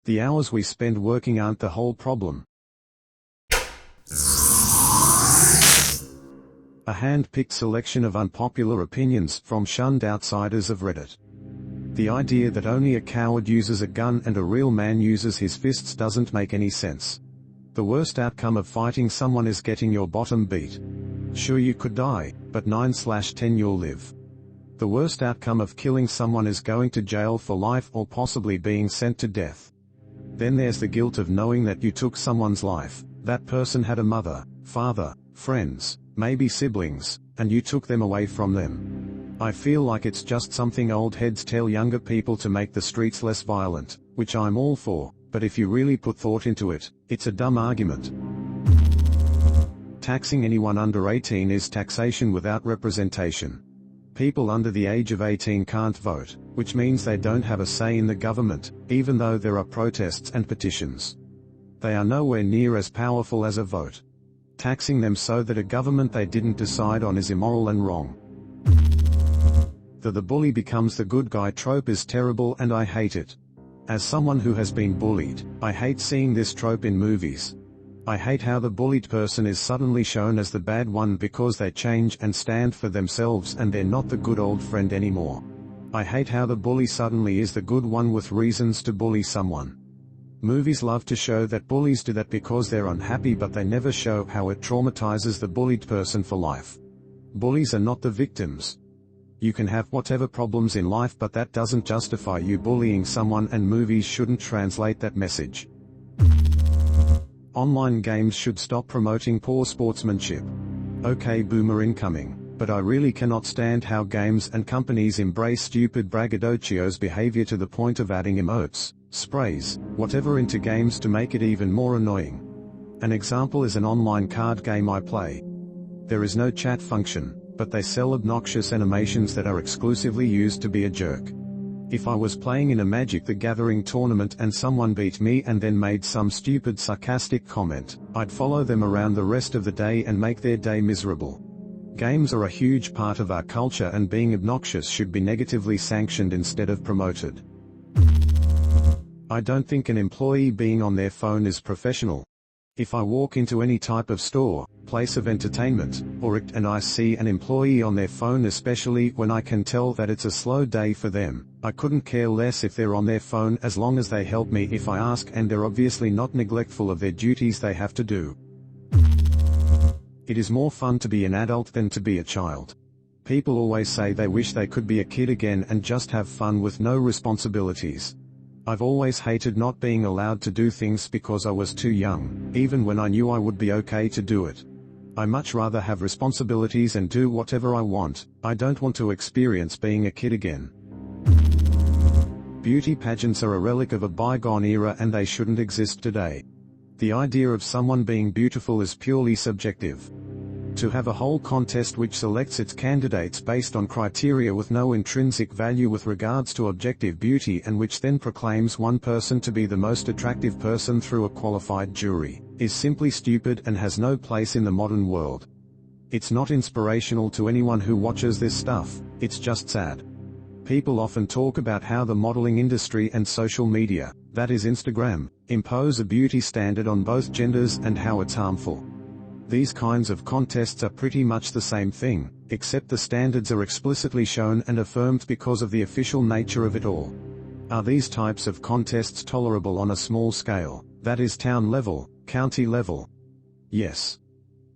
The hours we spend working aren't the whole problem. A hand-picked selection of unpopular opinions from shunned outsiders of Reddit. The idea that only a coward uses a gun and a real man uses his fists doesn't make any sense. The worst outcome of fighting someone is getting your bottom beat. Sure, you could die, but 9/10 you'll live. The worst outcome of killing someone is going to jail for life or possibly being sent to death. Then there's the guilt of knowing that you took someone's life. That person had a mother, father, friends, maybe siblings, and you took them away from them. I feel like it's just something old heads tell younger people to make the streets less violent, which I'm all for, but if you really put thought into it, it's a dumb argument. Taxing anyone under 18 is taxation without representation. People under the age of 18 can't vote, which means they don't have a say in the government, even though there are protests and petitions. They are nowhere near as powerful as a vote. Taxing them so that a government they didn't decide on is immoral and wrong. The bully becomes the good guy trope is terrible and I hate it. As someone who has been bullied, I hate seeing this trope in movies. I hate how the bullied person is suddenly shown as the bad one because they change and stand for themselves and they're not the good old friend anymore. I hate how the bully suddenly is the good one with reasons to bully someone. Movies love to show that bullies do that because they're unhappy, but they never show how it traumatizes the bullied person for life. Bullies are not the victims. You can have whatever problems in life, but that doesn't justify you bullying someone, and movies shouldn't translate that message. Online games should stop promoting poor sportsmanship. Okay, boomer incoming, but I really cannot stand how games and companies embrace stupid braggadocio's behavior to the point of adding emotes, sprays, whatever into games to make it even more annoying. An example is an online card game I play. There is no chat function, but they sell obnoxious animations that are exclusively used to be a jerk. If I was playing in a Magic the Gathering tournament and someone beat me and then made some stupid sarcastic comment, I'd follow them around the rest of the day and make their day miserable. Games are a huge part of our culture, and being obnoxious should be negatively sanctioned instead of promoted. I don't think an employee being on their phone is professional. If I walk into any type of store, place of entertainment, and I see an employee on their phone, especially when I can tell that it's a slow day for them, I couldn't care less if they're on their phone as long as they help me if I ask and they're obviously not neglectful of their duties they have to do. It is more fun to be an adult than to be a child. People always say they wish they could be a kid again and just have fun with no responsibilities. I've always hated not being allowed to do things because I was too young, even when I knew I would be okay to do it. I much rather have responsibilities and do whatever I want. I don't want to experience being a kid again. Beauty pageants are a relic of a bygone era and they shouldn't exist today. The idea of someone being beautiful is purely subjective. To have a whole contest which selects its candidates based on criteria with no intrinsic value with regards to objective beauty and which then proclaims one person to be the most attractive person through a qualified jury, is simply stupid and has no place in the modern world. It's not inspirational to anyone who watches this stuff, it's just sad. People often talk about how the modeling industry and social media, that is Instagram, impose a beauty standard on both genders and how it's harmful. These kinds of contests are pretty much the same thing, except the standards are explicitly shown and affirmed because of the official nature of it all. Are these types of contests tolerable on a small scale, that is town level, county level? Yes.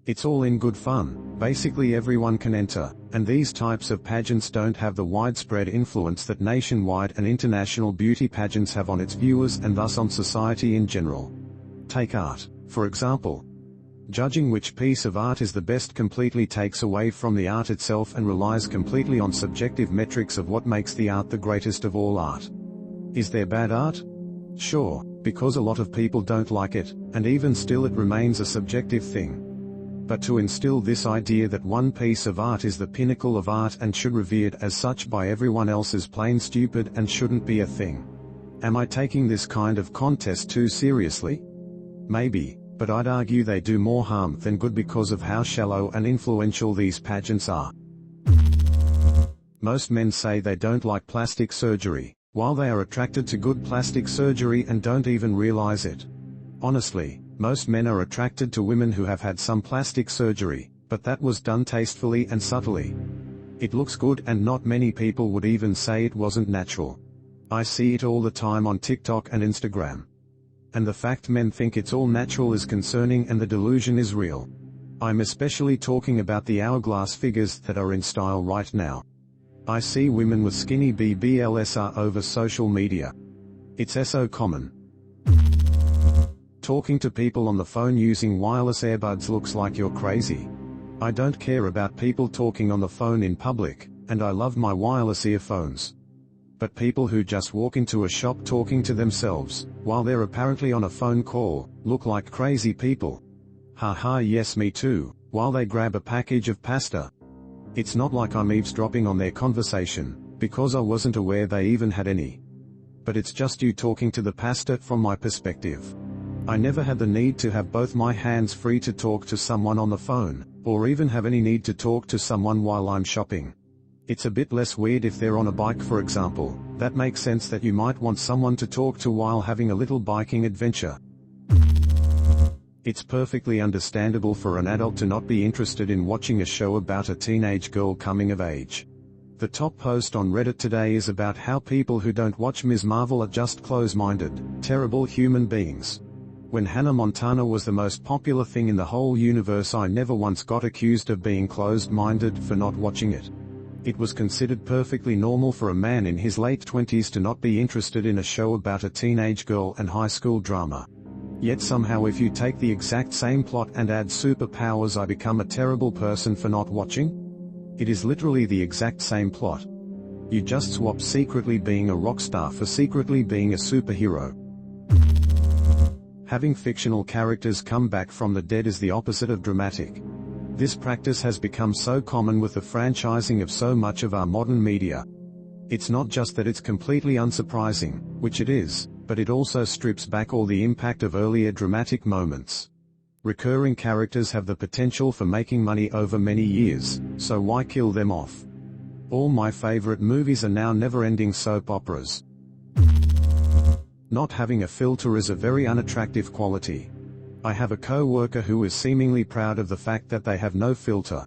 It's all in good fun, basically everyone can enter, and these types of pageants don't have the widespread influence that nationwide and international beauty pageants have on its viewers and thus on society in general. Take art, for example. Judging which piece of art is the best completely takes away from the art itself and relies completely on subjective metrics of what makes the art the greatest of all art. Is there bad art? Sure, because a lot of people don't like it, and even still it remains a subjective thing. But to instill this idea that one piece of art is the pinnacle of art and should be revered as such by everyone else is plain stupid and shouldn't be a thing. Am I taking this kind of contest too seriously? Maybe. But I'd argue they do more harm than good because of how shallow and influential these pageants are. Most men say they don't like plastic surgery. while they are attracted to good plastic surgery and don't even realize it. Honestly, most men are attracted to women who have had some plastic surgery, but that was done tastefully and subtly. It looks good and not many people would even say it wasn't natural. I see it all the time on TikTok and Instagram. And the fact men think it's all natural is concerning, and the delusion is real. I'm especially talking about the hourglass figures that are in style right now. I see women with skinny BBLs all over social media. It's so common. Talking to people on the phone using wireless earbuds looks like you're crazy. I don't care about people talking on the phone in public, and I love my wireless earphones. But people who just walk into a shop talking to themselves, while they're apparently on a phone call, look like crazy people. Haha, yes, me too, while they grab a package of pasta. It's not like I'm eavesdropping on their conversation, because I wasn't aware they even had any. But it's just you talking to the pasta from my perspective. I never had the need to have both my hands free to talk to someone on the phone, or even have any need to talk to someone while I'm shopping. It's a bit less weird if they're on a bike, for example. That makes sense that you might want someone to talk to while having a little biking adventure. It's perfectly understandable for an adult to not be interested in watching a show about a teenage girl coming of age. The top post on Reddit today is about how people who don't watch Ms. Marvel are just close-minded, terrible human beings. When Hannah Montana was the most popular thing in the whole universe, I never once got accused of being closed-minded for not watching it. It was considered perfectly normal for a man in his late 20s to not be interested in a show about a teenage girl and high school drama. Yet somehow if you take the exact same plot and add superpowers, I become a terrible person for not watching? It is literally the exact same plot. You just swap secretly being a rock star for secretly being a superhero. Having fictional characters come back from the dead is the opposite of dramatic. This practice has become so common with the franchising of so much of our modern media. It's not just that it's completely unsurprising, which it is, but it also strips back all the impact of earlier dramatic moments. Recurring characters have the potential for making money over many years, so why kill them off? All my favorite movies are now never-ending soap operas. Not having a filter is a very unattractive quality. I have a co-worker who is seemingly proud of the fact that they have no filter.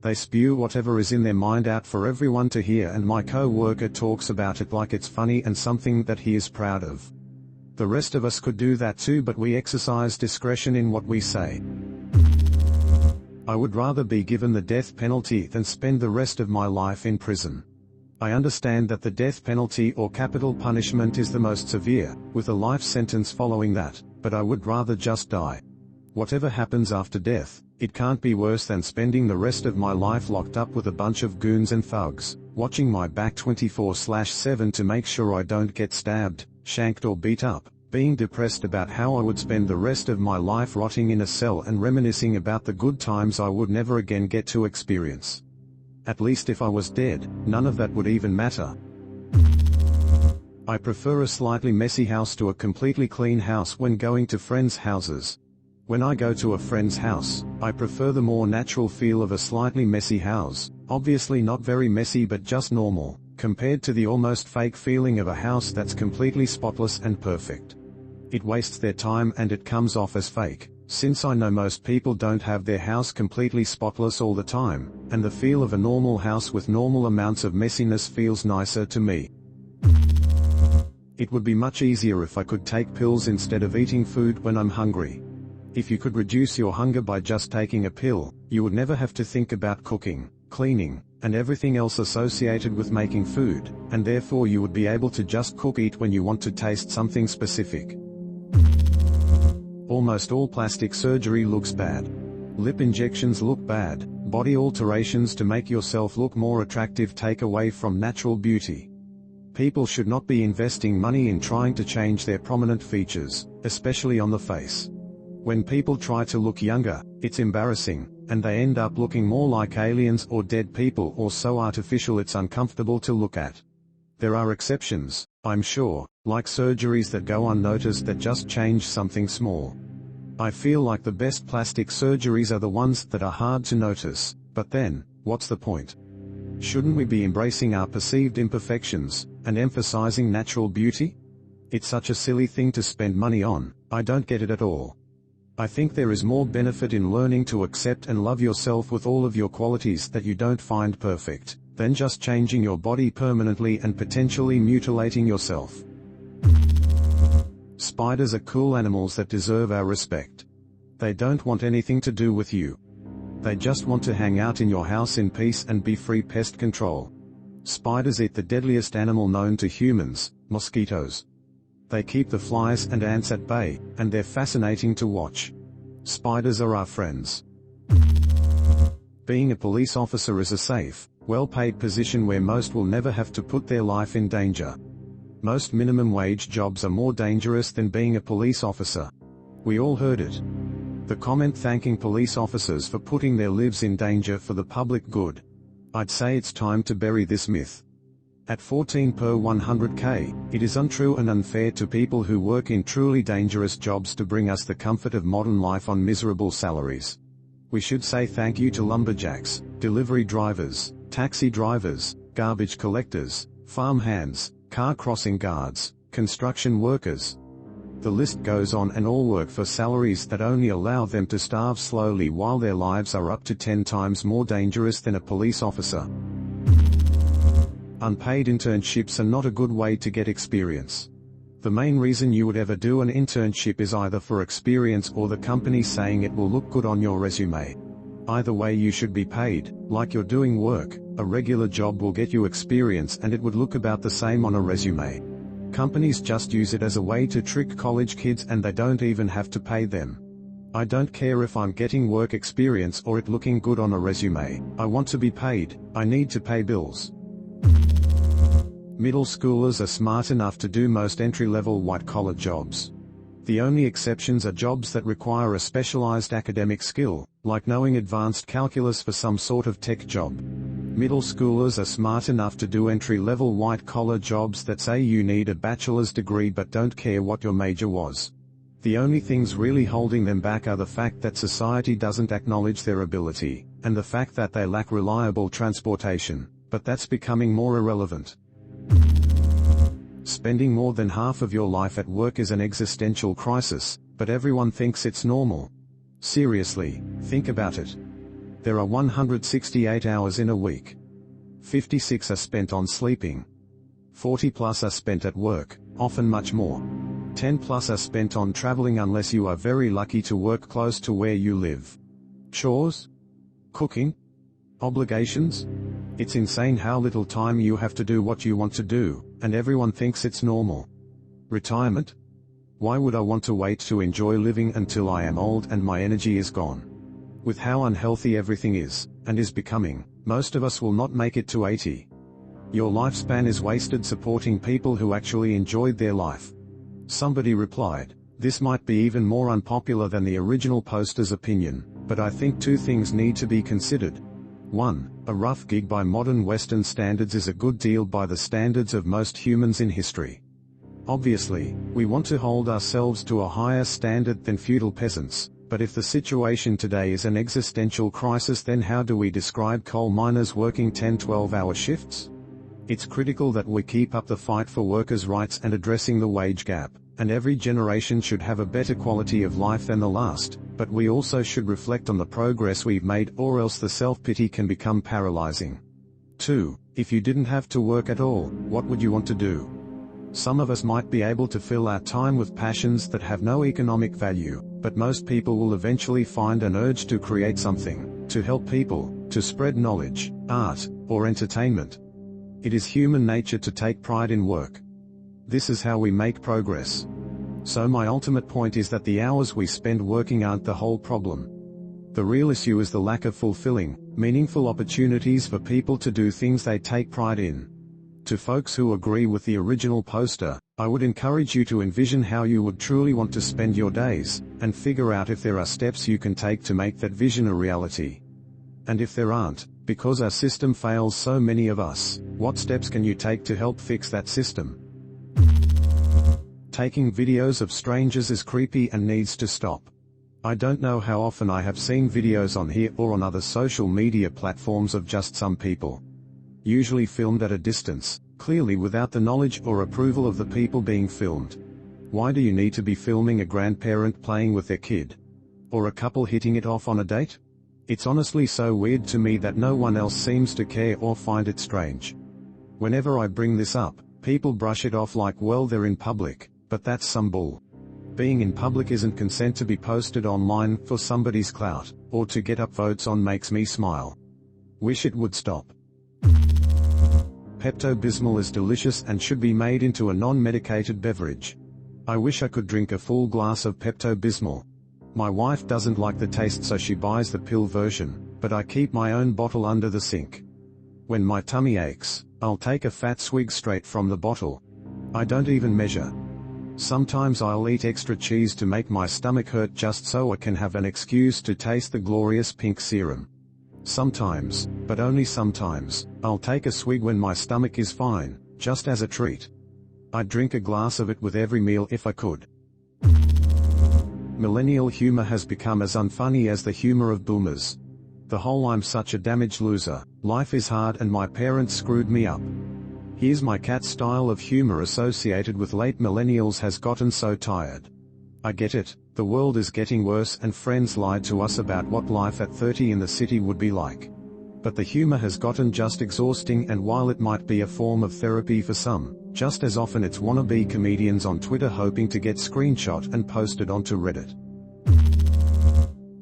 They spew whatever is in their mind out for everyone to hear, and my co-worker talks about it like it's funny and something that he is proud of. The rest of us could do that too, but we exercise discretion in what we say. I would rather be given the death penalty than spend the rest of my life in prison. I understand that the death penalty or capital punishment is the most severe, with a life sentence following that, but I would rather just die. Whatever happens after death, it can't be worse than spending the rest of my life locked up with a bunch of goons and thugs, watching my back 24/7 to make sure I don't get stabbed, shanked or beat up, being depressed about how I would spend the rest of my life rotting in a cell and reminiscing about the good times I would never again get to experience. At least if I was dead, none of that would even matter. I prefer a slightly messy house to a completely clean house when going to friends' houses. When I go to a friend's house, I prefer the more natural feel of a slightly messy house, obviously not very messy but just normal, compared to the almost fake feeling of a house that's completely spotless and perfect. It wastes their time and it comes off as fake, since I know most people don't have their house completely spotless all the time, and the feel of a normal house with normal amounts of messiness feels nicer to me. It would be much easier if I could take pills instead of eating food when I'm hungry. If you could reduce your hunger by just taking a pill, you would never have to think about cooking, cleaning, and everything else associated with making food, and therefore you would be able to just eat when you want to taste something specific. Almost all plastic surgery looks bad. Lip injections look bad, body alterations to make yourself look more attractive take away from natural beauty. People should not be investing money in trying to change their prominent features, especially on the face. When people try to look younger, it's embarrassing, and they end up looking more like aliens or dead people or so artificial it's uncomfortable to look at. There are exceptions, I'm sure, like surgeries that go unnoticed that just change something small. I feel like the best plastic surgeries are the ones that are hard to notice, but then, what's the point? Shouldn't we be embracing our perceived imperfections, and emphasizing natural beauty? It's such a silly thing to spend money on, I don't get it at all. I think there is more benefit in learning to accept and love yourself with all of your qualities that you don't find perfect, than just changing your body permanently and potentially mutilating yourself. Spiders are cool animals that deserve our respect. They don't want anything to do with you. They just want to hang out in your house in peace and be free pest control. Spiders eat the deadliest animal known to humans, mosquitoes. They keep the flies and ants at bay, and they're fascinating to watch. Spiders are our friends. Being a police officer is a safe, well-paid position where most will never have to put their life in danger. Most minimum wage jobs are more dangerous than being a police officer. We all heard it. The comment thanking police officers for putting their lives in danger for the public good. I'd say it's time to bury this myth. At 14 per 100k, it is untrue and unfair to people who work in truly dangerous jobs to bring us the comfort of modern life on miserable salaries. We should say thank you to lumberjacks, delivery drivers, taxi drivers, garbage collectors, farm hands, car crossing guards, construction workers. The list goes on, and all work for salaries that only allow them to starve slowly while their lives are up to 10 times more dangerous than a police officer. Unpaid internships are not a good way to get experience. The main reason you would ever do an internship is either for experience or the company saying it will look good on your resume. Either way, you should be paid, like you're doing work. A regular job will get you experience and it would look about the same on a resume. Companies just use it as a way to trick college kids, and they don't even have to pay them. I don't care if I'm getting work experience or it looking good on a resume. I want to be paid. I need to pay bills. Middle schoolers are smart enough to do most entry-level white-collar jobs. The only exceptions are jobs that require a specialized academic skill, like knowing advanced calculus for some sort of tech job. Middle schoolers are smart enough to do entry-level white-collar jobs that say you need a bachelor's degree but don't care what your major was. The only things really holding them back are the fact that society doesn't acknowledge their ability, and the fact that they lack reliable transportation, but that's becoming more irrelevant. Spending more than half of your life at work is an existential crisis, but everyone thinks it's normal. Seriously, think about it. There are 168 hours in a week. 56 are spent on sleeping. 40 plus are spent at work, often much more. 10 plus are spent on traveling unless you are very lucky to work close to where you live. Chores? Cooking? Obligations? It's insane how little time you have to do what you want to do, and everyone thinks it's normal. Retirement? Why would I want to wait to enjoy living until I am old and my energy is gone? With how unhealthy everything is, and is becoming, most of us will not make it to 80. Your lifespan is wasted supporting people who actually enjoyed their life. Somebody replied, this might be even more unpopular than the original poster's opinion, but I think two things need to be considered. 1. A rough gig by modern Western standards is a good deal by the standards of most humans in history. Obviously, we want to hold ourselves to a higher standard than feudal peasants, but if the situation today is an existential crisis, then how do we describe coal miners working 10-12-hour shifts? It's critical that we keep up the fight for workers' rights and addressing the wage gap, and every generation should have a better quality of life than the last, but we also should reflect on the progress we've made, or else the self-pity can become paralyzing. 2. If you didn't have to work at all, what would you want to do? Some of us might be able to fill our time with passions that have no economic value, but most people will eventually find an urge to create something, to help people, to spread knowledge, art, or entertainment. It is human nature to take pride in work. This is how we make progress. So my ultimate point is that the hours we spend working aren't the whole problem. The real issue is the lack of fulfilling, meaningful opportunities for people to do things they take pride in. To folks who agree with the original poster, I would encourage you to envision how you would truly want to spend your days, and figure out if there are steps you can take to make that vision a reality. And if there aren't, because our system fails so many of us, what steps can you take to help fix that system? Taking videos of strangers is creepy and needs to stop. I don't know how often I have seen videos on here or on other social media platforms of just some people, usually filmed at a distance, clearly without the knowledge or approval of the people being filmed. Why do you need to be filming a grandparent playing with their kid? Or a couple hitting it off on a date? It's honestly so weird to me that no one else seems to care or find it strange. Whenever I bring this up, people brush it off like, well, they're in public, but that's some bull. Being in public isn't consent to be posted online for somebody's clout, or to get up votes on makes me smile. Wish it would stop. Pepto-Bismol is delicious and should be made into a non-medicated beverage. I wish I could drink a full glass of Pepto-Bismol. My wife doesn't like the taste, so she buys the pill version, but I keep my own bottle under the sink. When my tummy aches, I'll take a fat swig straight from the bottle. I don't even measure. Sometimes I'll eat extra cheese to make my stomach hurt just so I can have an excuse to taste the glorious pink serum. Sometimes, but only sometimes, I'll take a swig when my stomach is fine, just as a treat. I'd drink a glass of it with every meal if I could. Millennial humor has become as unfunny as the humor of boomers. The whole "I'm such a damaged loser, life is hard and my parents screwed me up. Here's my cat" style of humor associated with late millennials has gotten so tired. I get it, the world is getting worse and friends lied to us about what life at 30 in the city would be like. But the humor has gotten just exhausting, and while it might be a form of therapy for some, just as often it's wannabe comedians on Twitter hoping to get screenshot and posted onto Reddit.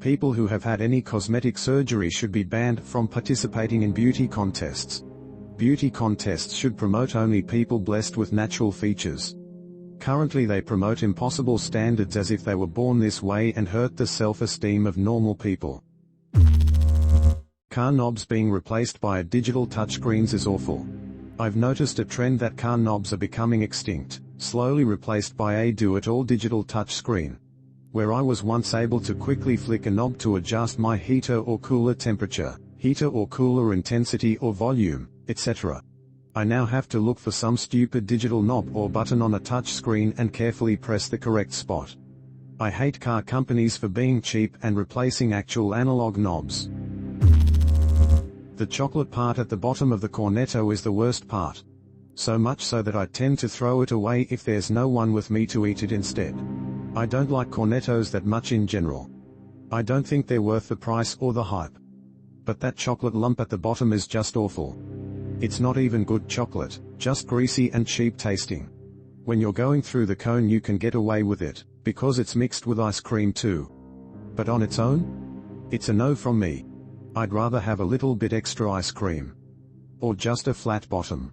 People who have had any cosmetic surgery should be banned from participating in beauty contests. Beauty contests should promote only people blessed with natural features. Currently they promote impossible standards as if they were born this way and hurt the self-esteem of normal people. Car knobs being replaced by digital touchscreens is awful. I've noticed a trend that car knobs are becoming extinct, slowly replaced by a do-it-all digital touchscreen. Where I was once able to quickly flick a knob to adjust my heater or cooler temperature, heater or cooler intensity or volume, etc. I now have to look for some stupid digital knob or button on a touch screen and carefully press the correct spot. I hate car companies for being cheap and replacing actual analog knobs. The chocolate part at the bottom of the cornetto is the worst part. So much so that I tend to throw it away if there's no one with me to eat it instead. I don't like cornettos that much in general. I don't think they're worth the price or the hype. But that chocolate lump at the bottom is just awful. It's not even good chocolate, just greasy and cheap tasting. When you're going through the cone you can get away with it, because it's mixed with ice cream too. But on its own? It's a no from me. I'd rather have a little bit extra ice cream. Or just a flat bottom.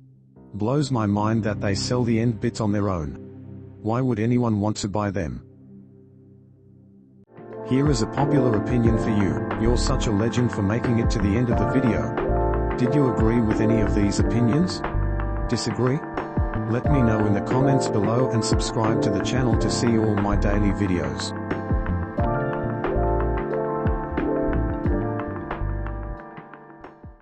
Blows my mind that they sell the end bits on their own. Why would anyone want to buy them? Here is a popular opinion for you. You're such a legend for making it to the end of the video. Did you agree with any of these opinions? Disagree? Let me know in the comments below and subscribe to the channel to see all my daily videos.